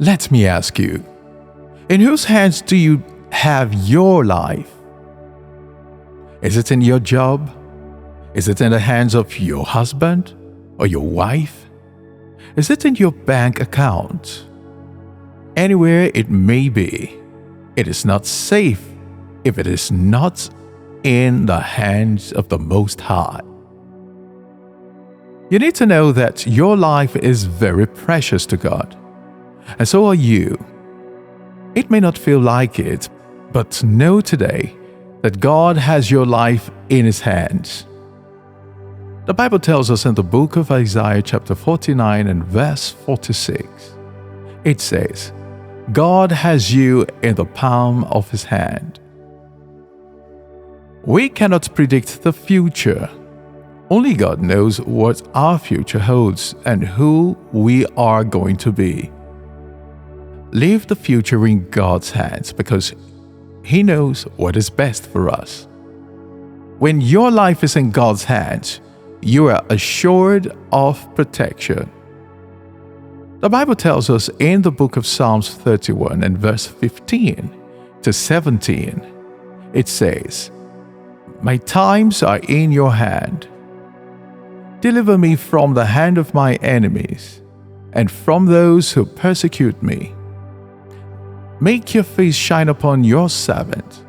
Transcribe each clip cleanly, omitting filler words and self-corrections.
Let me ask you, in whose hands do you have your life? Is it in your job? Is it in the hands of your husband or your wife? Is it in your bank account? Anywhere it may be, it is not safe if it is not in the hands of the Most High. You need to know that your life is very precious to God, and so are you. It may not feel like it, but know today that God has your life in His hands. The Bible tells us in the book of Isaiah chapter 49 and verse 46, it says, God has you in the palm of His hand. We cannot predict the future. Only God knows what our future holds and who we are going to be. Leave the future in God's hands because He knows what is best for us. When your life is in God's hands, you are assured of protection. The Bible tells us in the book of Psalms 31 and verse 15 to 17, it says, My times are in your hand. Deliver me from the hand of my enemies and from those who persecute me. Make your face shine upon your servant.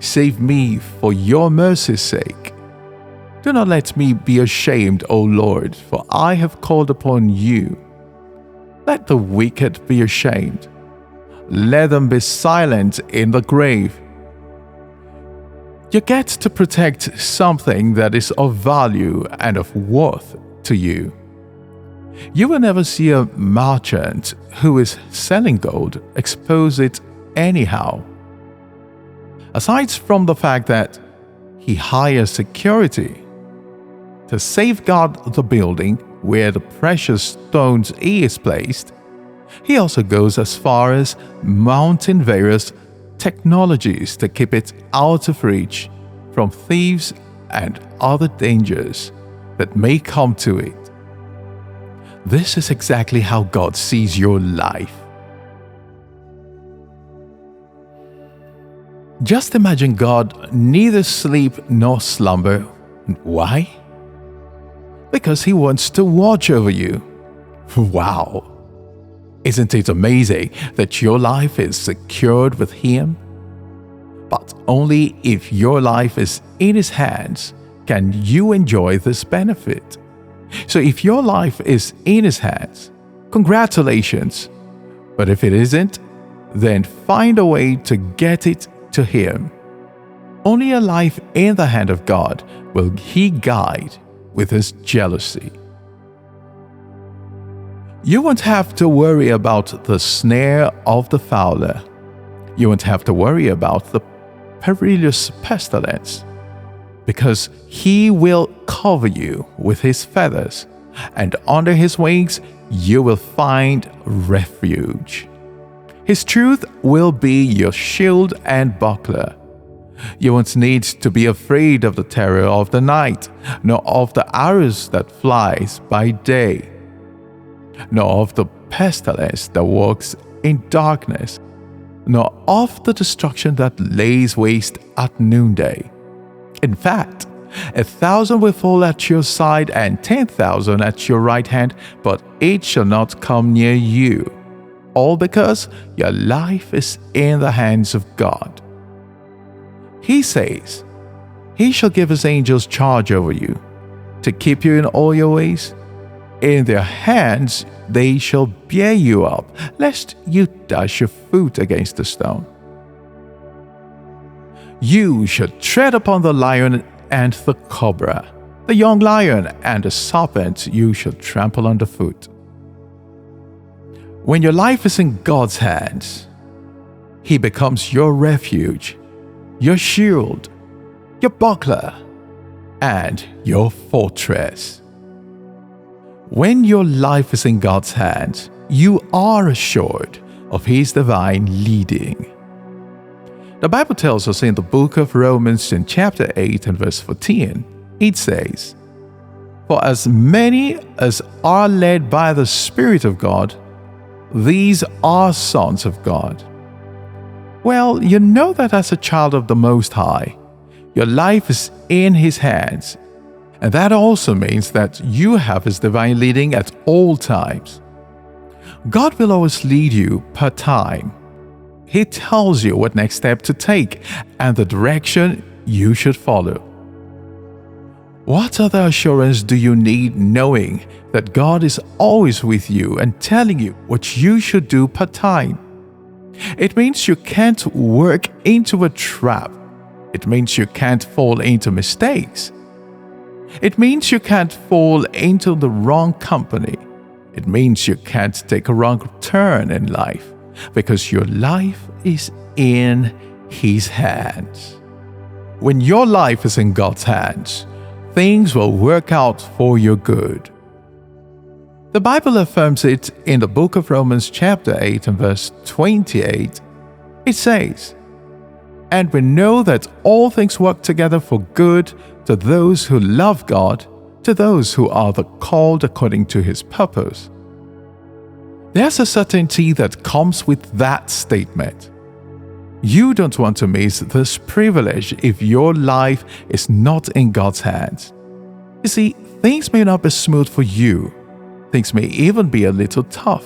Save me for your mercy's sake. Do not let me be ashamed, O Lord, for I have called upon you. Let the wicked be ashamed. Let them be silent in the grave. You get to protect something that is of value and of worth to you. You will never see a merchant who is selling gold expose it anyhow. Aside from the fact that he hires security to safeguard the building where the precious stones is placed, he also goes as far as mounting various technologies to keep it out of reach from thieves and other dangers that may come to it. This is exactly how God sees your life. Just imagine God neither sleep nor slumber. Why? Because He wants to watch over you. Wow! Isn't it amazing that your life is secured with Him? But only if your life is in His hands can you enjoy this benefit. So if your life is in His hands, congratulations. But if it isn't, then find a way to get it to Him. Only a life in the hand of God will He guide with His jealousy. You won't have to worry about the snare of the fowler. You won't have to worry about the perilous pestilence, because He will cover you with His feathers, and under His wings you will find refuge. His truth will be your shield and buckler. You won't need to be afraid of the terror of the night, nor of the arrows that flies by day, nor of the pestilence that walks in darkness, nor of the destruction that lays waste at noonday. In fact, 1,000 will fall at your side and 10,000 at your right hand, but it shall not come near you. All because your life is in the hands of God. He says, He shall give His angels charge over you, to keep you in all your ways. In their hands they shall bear you up, lest you dash your foot against a stone. You shall tread upon the lion and the cobra, the young lion and the serpent you shall trample underfoot. When your life is in God's hands, He becomes your refuge, your shield, your buckler, and your fortress. When your life is in God's hands, you are assured of His divine leading. The Bible tells us in the book of Romans in chapter 8 and verse 14, it says, For as many as are led by the Spirit of God, these are sons of God? Well, you know that as a child of the Most High, your life is in His hands, and that also means that you have His divine leading at all times. God will always lead you per time. He tells you what next step to take and the direction you should follow. What other assurance do you need knowing that God is always with you and telling you what you should do per time? It means you can't work into a trap. It means you can't fall into mistakes. It means you can't fall into the wrong company. It means you can't take a wrong turn in life, because your life is in His hands. When your life is in God's hands, things will work out for your good. The Bible affirms it in the book of Romans chapter 8 and verse 28. It says, "And we know that all things work together for good to those who love God, to those who are the called according to His purpose." There's a certainty that comes with that statement. You don't want to miss this privilege if your life is not in God's hands. You see, things may not be smooth for you. Things may even be a little tough.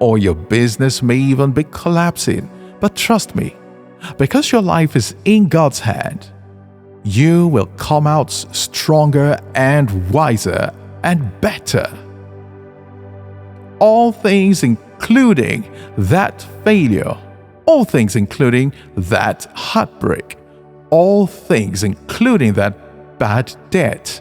Or your business may even be collapsing. But trust me, because your life is in God's hand, you will come out stronger and wiser and better. All things including that failure, all things including that heartbreak, all things including that bad debt,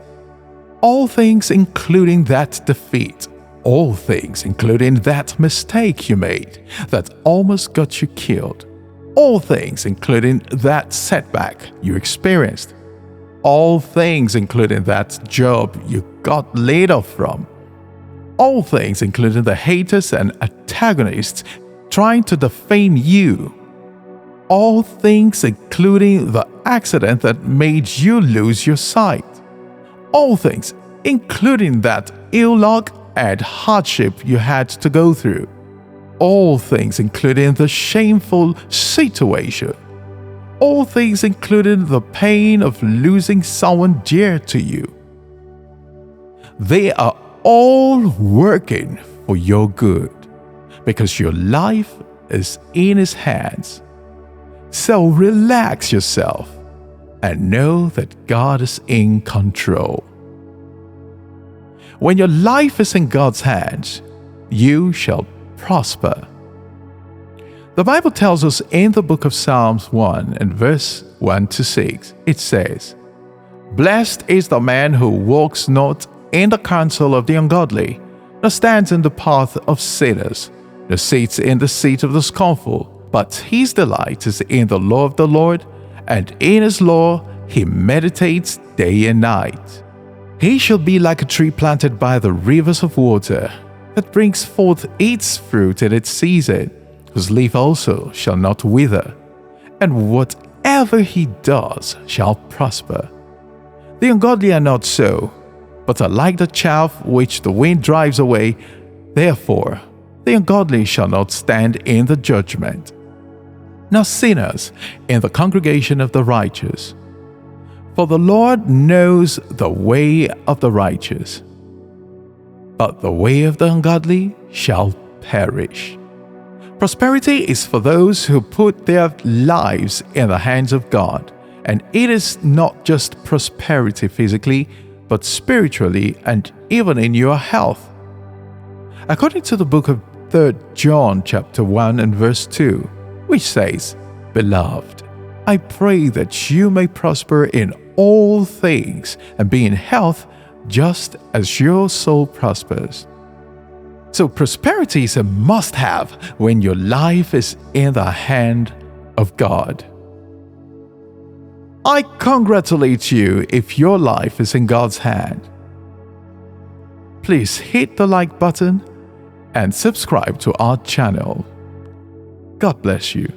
all things including that defeat, all things including that mistake you made that almost got you killed, all things including that setback you experienced, all things including that job you got laid off from, all things including the haters and antagonists trying to defame you, all things including the accident that made you lose your sight, all things including that ill luck and hardship you had to go through, all things including the shameful situation, all things including the pain of losing someone dear to you. They are all working for your good, because your life is in His hands. So relax yourself and know that God is in control. When your life is in God's hands, you shall prosper. The Bible tells us in the book of Psalms 1 and verse 1 to 6, it says, "Blessed is the man who walks not in the counsel of the ungodly, nor stands in the path of sinners, nor sits in the seat of the scornful, but his delight is in the law of the Lord, and in His law he meditates day and night. He shall be like a tree planted by the rivers of water, that brings forth its fruit in its season, whose leaf also shall not wither, and whatever he does shall prosper. The ungodly are not so, but are like the chaff which the wind drives away. Therefore, the ungodly shall not stand in the judgment, nor sinners in the congregation of the righteous. For the Lord knows the way of the righteous, but the way of the ungodly shall perish." Prosperity is for those who put their lives in the hands of God, and it is not just prosperity physically, but spiritually and even in your health. According to the book of 3 John chapter 1 and verse 2, which says, "Beloved, I pray that you may prosper in all things and be in health just as your soul prospers." So prosperity is a must-have when your life is in the hand of God. I congratulate you if your life is in God's hand. Please hit the like button and subscribe to our channel. God bless you.